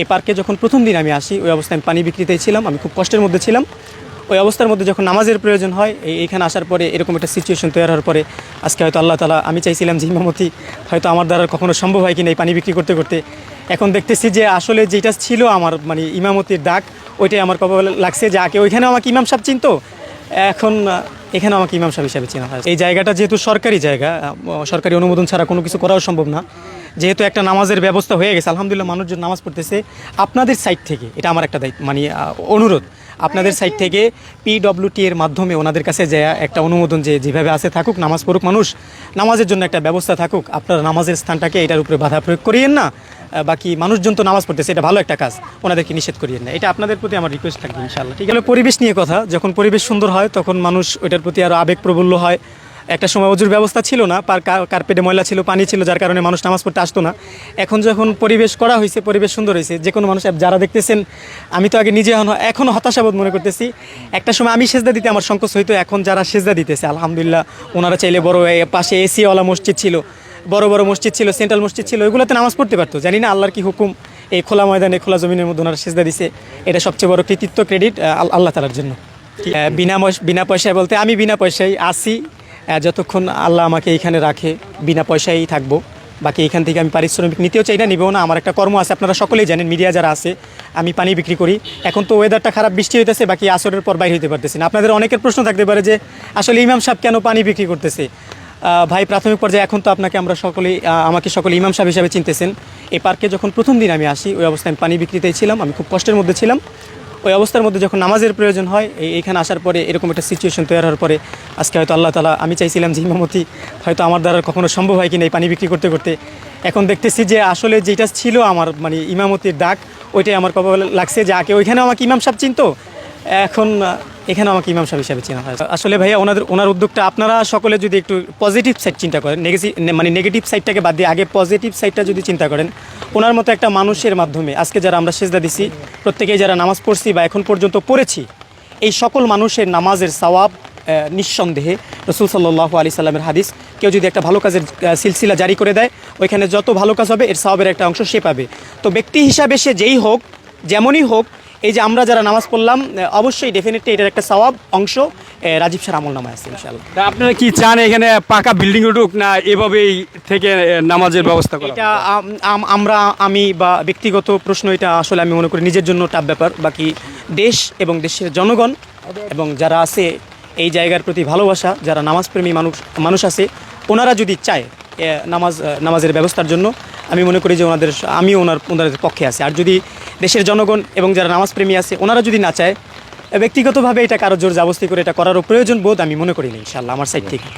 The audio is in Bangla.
এই পার্কে যখন প্রথম দিন আমি আসি ওই অবস্থায় আমি পানি বিক্রিতেই ছিলাম, আমি খুব কষ্টের মধ্যে ছিলাম। ওই অবস্থার মধ্যে যখন নামাজের প্রয়োজন হয় এইখানে আসার পরে এরকম একটা সিচুয়েশন তৈরি হওয়ার পরে আজকে হয়তো আল্লাহ তাআলা, আমি চাইছিলাম যে ইমামতি হয়তো আমার দ্বারা কখনো সম্ভব হয় কিনা এই পানি বিক্রি করতে করতে, এখন দেখতেছি যে আসলে যেটা ছিল আমার মানে ইমামতির ডাক ওইটাই আমার কপালে লাগছে, যে আগে ওইখানেও আমাকে ইমাম সাহেব চিনতো, এখন এখানে আমাকে ইমাম সাহেব হিসাবে চেনা হয়। এই জায়গাটা যেহেতু সরকারি জায়গা, সরকারি অনুমোদন ছাড়া কোনো কিছু করাও সম্ভব না, যেহেতু একটা নামাজের ব্যবস্থা হয়ে গেছে আলহামদুলিল্লাহ, মানুষজন নামাজ পড়তেছে, আপনাদের সাইড থেকে এটা আমার একটা দায়িত্ব মানে অনুরোধ, আপনাদের সাইড থেকে PWT এর মাধ্যমে ওনাদের কাছে যায় একটা অনুমোদন, যে যেভাবে আছে থাকুক, নামাজ পড়ুক মানুষ, নামাজের জন্য একটা ব্যবস্থা থাকুক, আপনারা নামাজের স্থানটাকে এটার উপরে বাধা প্রয়োগ করিয়েন না, বাকি মানুষজন তো নামাজ পড়তেছে, এটা ভালো একটা কাজ, ওনাদেরকে নিষেধ করিয়েন না, এটা আপনাদের প্রতি আমার রিকোয়েস্ট থাকবে ইনশাআল্লাহ। ঠিক আছে, পরিবেশ নিয়ে কথা, যখন পরিবেশ সুন্দর হয় তখন মানুষ ওইটার প্রতি আরও আবেগপ্রবুল্ল হয়। একটা সময় অজুর ব্যবস্থা ছিল না, কার্পেটে ময়লা ছিল, পানি ছিল, যার কারণে মানুষ নামাজ পড়তে আসতো না। এখন যখন পরিবেশ করা হয়েছে, পরিবেশ সুন্দর হয়েছে, যে কোনো মানুষ যারা দেখতেছেন, আমি তো আগে নিজে এখনও হতাশাবোধ মনে করতেছি। একটা সময় আমি সেজদা দিতে আমার সংকোচ হইতো, এখন যারা সেজদা দিতেছে আলহামদুলিল্লাহ, ওনারা চাইলে বড় পাশে এসিওয়ালা মসজিদ ছিল, বড় বড় মসজিদ ছিল, সেন্ট্রাল মসজিদ ছিল, ওইগুলোতে নামাজ পড়তে পারতো। জানি না আল্লাহর কি হুকুম, এই খোলা ময়দানে খোলা জমিনের মধ্যে ওনারা সেজদা দিছে, এটা সবচেয়ে বড় কৃতিত্ব, ক্রেডিট আল্লাহ তাআলার জন্য। বিনা পয়সায় বলতে আমি বিনা পয়সায় আসি, যতক্ষণ আল্লাহ আমাকে এইখানে রাখে বিনা পয়সায় থাকবো, বাকি এখান থেকে আমি পারিশ্রমিক নিতেও চাই না, নিবেও না, আমার একটা কর্ম আছে, আপনারা সকলেই জানেন, মিডিয়া যারা আছে, আমি পানি বিক্রি করি। এখন তো ওয়েদারটা খারাপ, বৃষ্টি হইতেছে, বাকি আসরের পর বাইরে হইতে পারতেছি না। আপনাদের অনেকের প্রশ্ন থাকতে পারে যে আসলে ইমাম সাহেব কেন পানি বিক্রি করতেছে। ভাই, প্রাথমিক পর্যায়ে এখন তো আপনাকে আমরা সকলেই, আমাকে সকলে ইমাম সাহেব হিসাবে চিনতেছেন। এই পার্কে যখন প্রথম দিন আমি আসি ওই অবস্থায় আমি পানি বিক্রিতেই ছিলাম, আমি খুব কষ্টের মধ্যে ছিলাম। ওই অবস্থার মধ্যে যখন নামাজের প্রয়োজন হয় এইখানে আসার পরে এরকম একটা সিচুয়েশন তৈরি হওয়ার পরে আজকে হয়তো আল্লাহ তাআলা, আমি চাইছিলাম যে ইমামতি হয়তো আমার দ্বারা কখনো সম্ভব হয় কিনা এই পানি বিক্রি করতে করতে, এখন দেখতেছি যে আসলে যেটা ছিল আমার মানে ইমামতির ডাক ওইটাই আমার কপালে লাগছে, যে আগে ওইখানেও আমাকে ইমাম সাহেব চিনতো, এখন এখানে আমাকে ইমাম সাহেব হিসাবে চেনা হয়। আসলে ভাইয়া ওনার উদ্যোগটা আপনারা সকলে যদি একটু পজিটিভ সাইড চিন্তা করেন, নেগেটিভ সাইডটাকে বাদ দিয়ে আগে পজিটিভ সাইডটা যদি চিন্তা করেন, ওনার মতো একটা মানুষের মাধ্যমে আজকে যারা আমরা সেজদা দিছি, প্রত্যেকেই যারা নামাজ পড়ছি বা এখন পর্যন্ত পড়েছি, এই সকল মানুষের নামাজের সওয়াব নিঃসন্দেহে রাসূল সাল্লাল্লাহু আলাইহি সাল্লামের হাদিস, কেউ যদি একটা ভালো কাজের সিলসিলা জারি করে দেয়, ওইখানে যত ভালো কাজ হবে এর সওয়াবের একটা অংশ সে পাবে। তো ব্যক্তি হিসাবে সে যেই হোক, যেমনই হোক, এই যে আমরা যারা নামাজ পড়লাম, অবশ্যই ডেফিনেটলি এটার একটা সওয়াব অংশ রাজীব স্যার আমল নামায় আছে ইনশাআল্লাহ। আপনারা কি চান এখানে পাকা বিল্ডিং উঠুক, না এভাবেই থেকে নামাজের ব্যবস্থা করা? এটা আমি বা ব্যক্তিগত প্রশ্ন, এটা আসলে আমি মনে করি নিজের জন্য টাফ ব্যাপার, বাকি দেশ এবং দেশের জনগণ এবং যারা আছে এই জায়গার প্রতি ভালোবাসা, যারা নামাজপ্রেমী মানুষ আছে, ওনারা যদি চায় নামাজের ব্যবস্থার জন্য, আমি মনে করি যে ওনাদের পক্ষে আছে। আর যদি দেশের জনগণ এবং যারা নামাজপ্রেমী আছে ওনারা যদি না চায়, ব্যক্তিগতভাবে এটা কারো জোর জবরদস্তি করে এটা করারও প্রয়োজন বোধ আমি মনে করি না ইনশাআল্লাহ আমার সাইড থেকে।